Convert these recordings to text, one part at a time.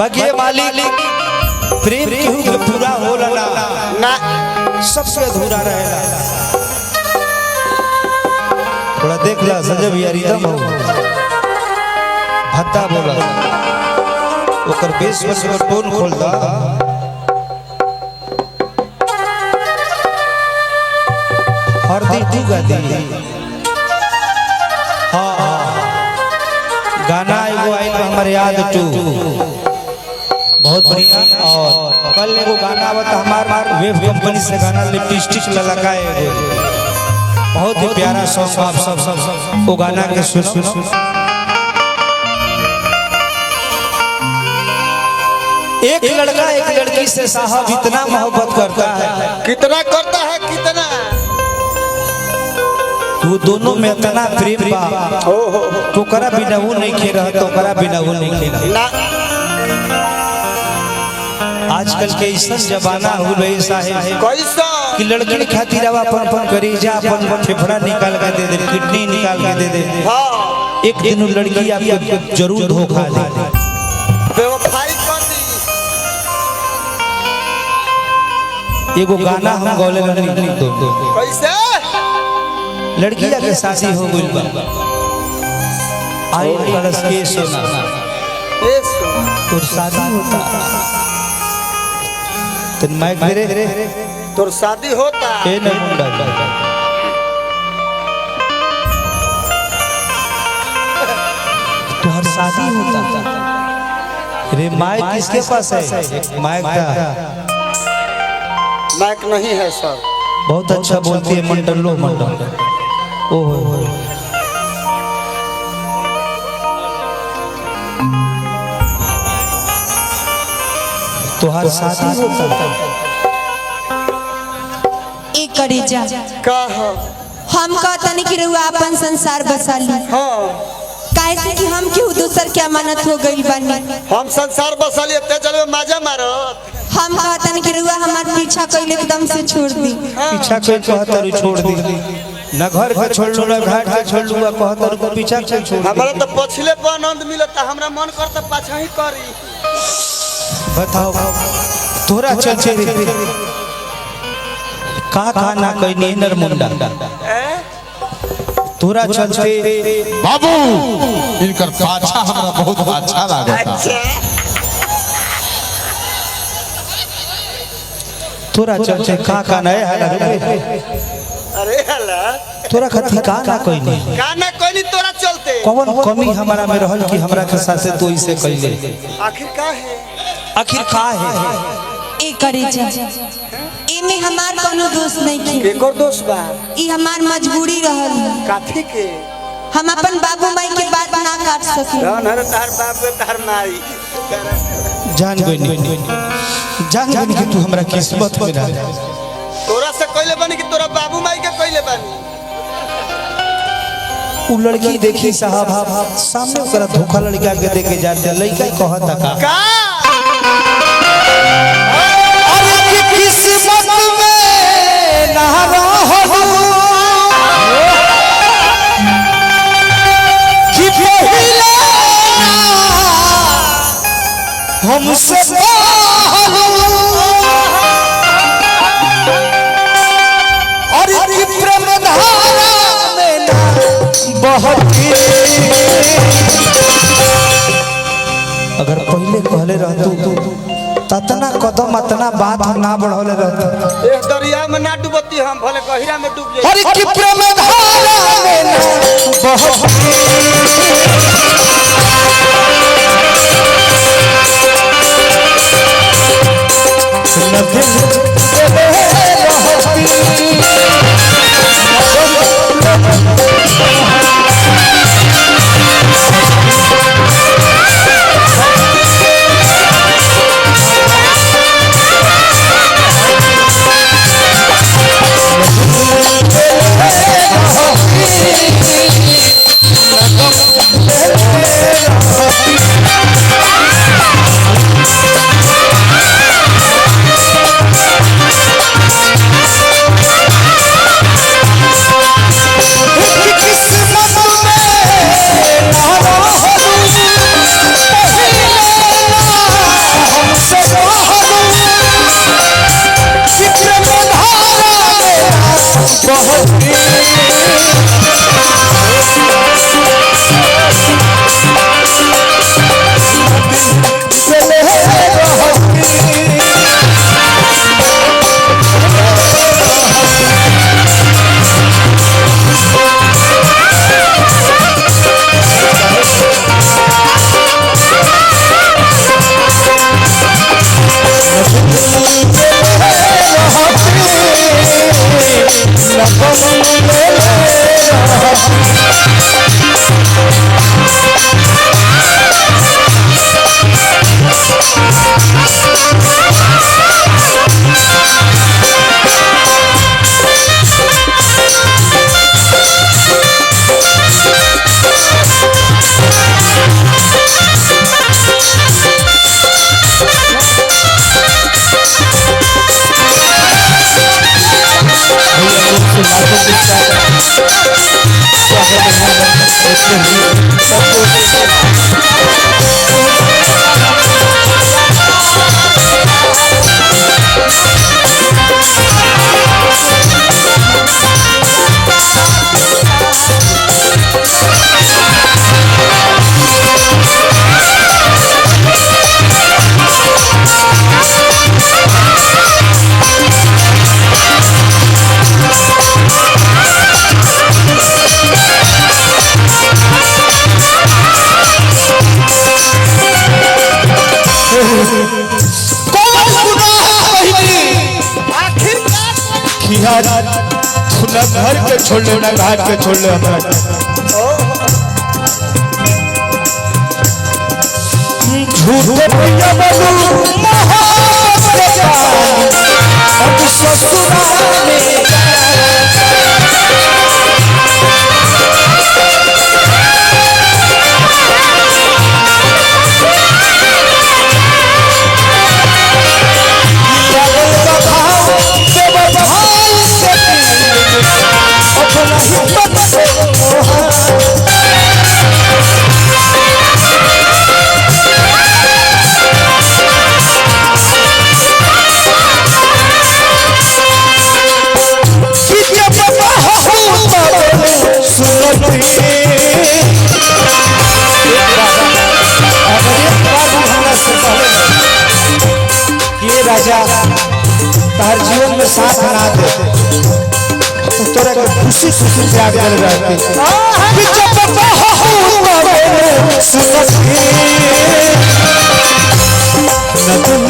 बाकी ये मालिक प्रेम केहू के पूरा होला ना सबसे अधूरा रहेला। थोड़ा देख ला संजय भैया रिदम हो भत्ता बोला ओकर बेस पर टोन खोल दा हरदी तू गा दी। हाँ गाना एगो आइल हमारे याद टू बहुत बढ़िया। और कल एगो गाना आवता हमार वेब कंपनी से गाना लिपस्टिक ललकाए एगो बहुत ही प्यारा सॉन्ग आप सब वो गाना के सुन। एक लड़का एक लड़की से साहब इतना मोहब्बत करता है कितना करता है कितना वो दोनों में इतना प्रेम बा तो करा बिना वो नहीं खेल रहा तो करा बिना वो नहीं खेल रहा। आजकल के ऐसा जमाना हो रहा है कैसा कि लड़की खातिर अपन करेजा अपन फेफड़ा निकाल के दे दे किडनी निकाल के दे दे। हाँ एक दिन लड़की आपको जरूर धोखा दे बेवफाई कर दी। एगो गाना हम गौले रहनी तो कैसे लड़किया के शादी हो गई बा आई कलश के सोना तो शादी होता तन माइक दे रे तोर शादी होता ए न मुंडा तुहर शादी होता रे माइक किसके पास है माइक का माइक नहीं है सर। बहुत अच्छा बोलती है मंडल लो मंडल ओहो तुहार शादी होता एक करेजा का हो हम कहतनी कि रउआ अपन संसार बसा ली। हाँ काहे से कि हम केहू दूसर के अमानत हो गई बानी। हम संसार बसा लिए ते चलो मजा मारो। हम कहतनी कि रउआ हमार पीछा कइले एकदम से छोड़ दी। पीछा कोई कहतर छोड़ दी न घर के छोड़ लू न घाट के छोड़ लू कहतर को पीछा के छोड़ हमरा तो पछले पर आनंद मिलता हमरा मन करता पाछा ही करी। बताओ तोरा चलचे रे का ना कइनी नर मुंडा तोरा चलचे बाबू इनकर पाछा हमरा बहुत अच्छा लागता। तोरा चलचे का नए हाल अरे हला तोरा खती का ना कइनी गाना कोई नहीं तोरा चलते कौन कमी हमारा में रहल कि हमरा के साथ से तो इसे कइले आखिर का है आखिर का है एक करेजा एमे हमार कोनो दोष नहीं के केकर दोस्त बा ई हमार मजबूरी रहल। काठी के हम अपन बाबू माई के बात ना काट सके। धन हर तार बाप तार माई जान गई कि तू हमरा किस्मत में रह तोरा से कइले बानी कि तोरा बाबू माई के कइले बानी। उ लड़की देखी साहब सामने ओकरा धोखा लड़का के देके जा लड़का कहता का अरे किस्मत में ना रहू कि पहिले हमसे अरे कि प्रेम धारा में ना बहती अगर पहले कहले रहतू ततना कदम अतना बात हम ना बढ़ौले रहतू ए दरिया में ना डूबती हम भले गहिरा में डूब जाई। अरे कि प्रेम धारा में ना न घर के छोड़ ले न घाट के छोड़ ले हमरा झूठे पिया बलू मोहब्बत अब ससुराल में राजा तार जीवन में साथ ना दे तो तोरा के खुशी खुशी त्याग कर रहते न तुम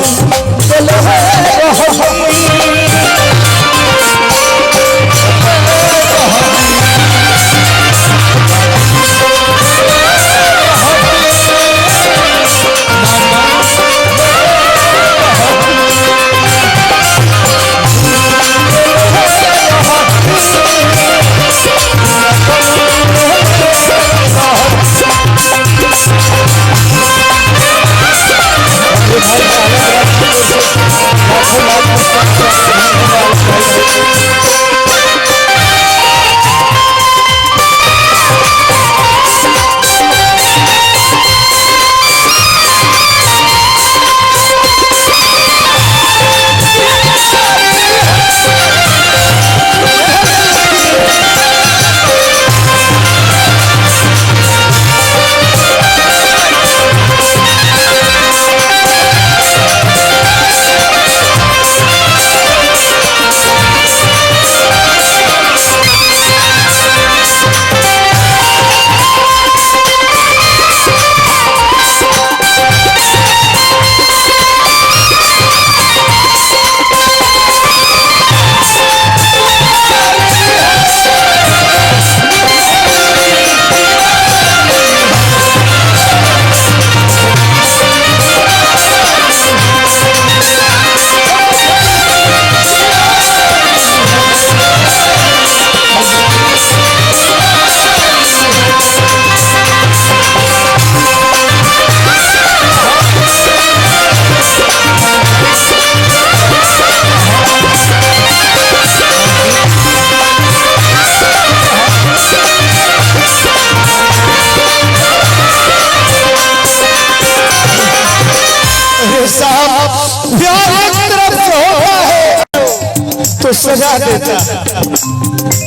तो सजा देता है,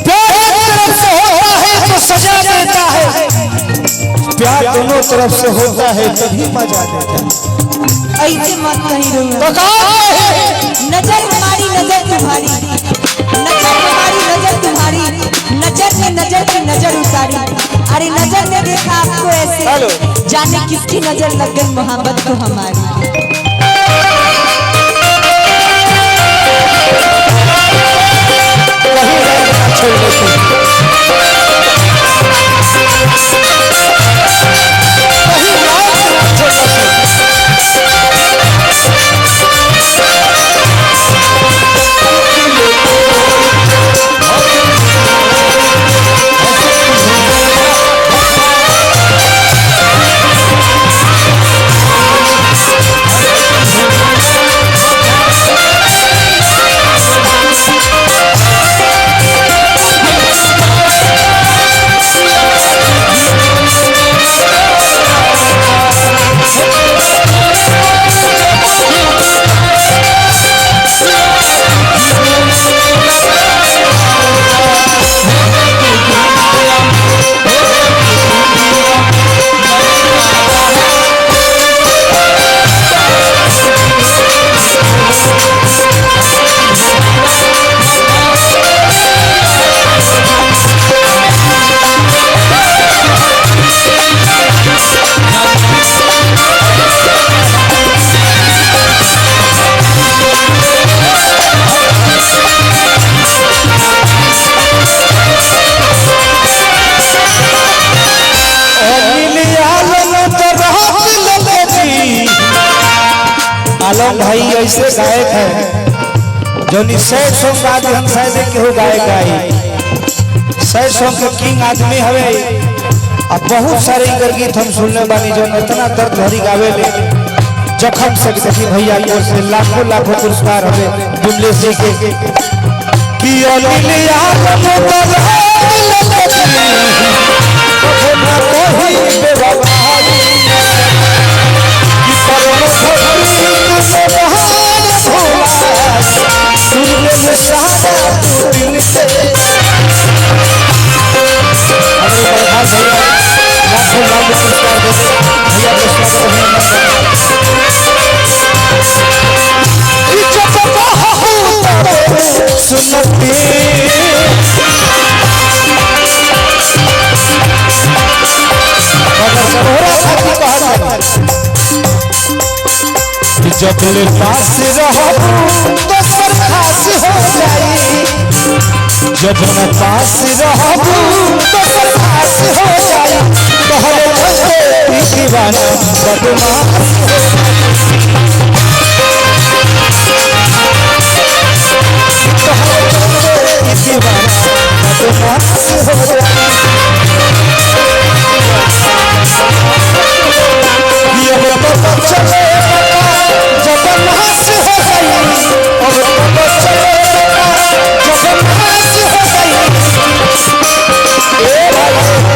प्यार एक तरफ से होता है तो सजा देता है, प्यार दोनों तरफ से होता है तभी मजा देता है। ऐसे मत कहीं तो नजर हमारी नजर तुम्हारी, नजर हमारी नजर तुम्हारी, नजर ने नजर की नजर उतारी। अरे नजर ने देखा आपको ऐसे, जाने किसकी नजर लग गई मोहब्बत को हमारी। आलम भाई ऐसे गायक है जो सैड सॉन्ग गा दी हम शायद केहू गायक गाई सैड सॉन्ग के किंग आदमी हवे। अब बहुत सारे इनकर गीत हम सुनने बानी जो इतना दर्द भरी गावे ले जखम से देखी भैया की ओर से लाखों लाखों पुरस्कार हवे विमलेश जी के कि अनिल आलम जब ले पास रहो तो सर खास हो जाए जब न पास रहो तो सर खास हो जाए तो हर दीवाना बदमाश हो जाए।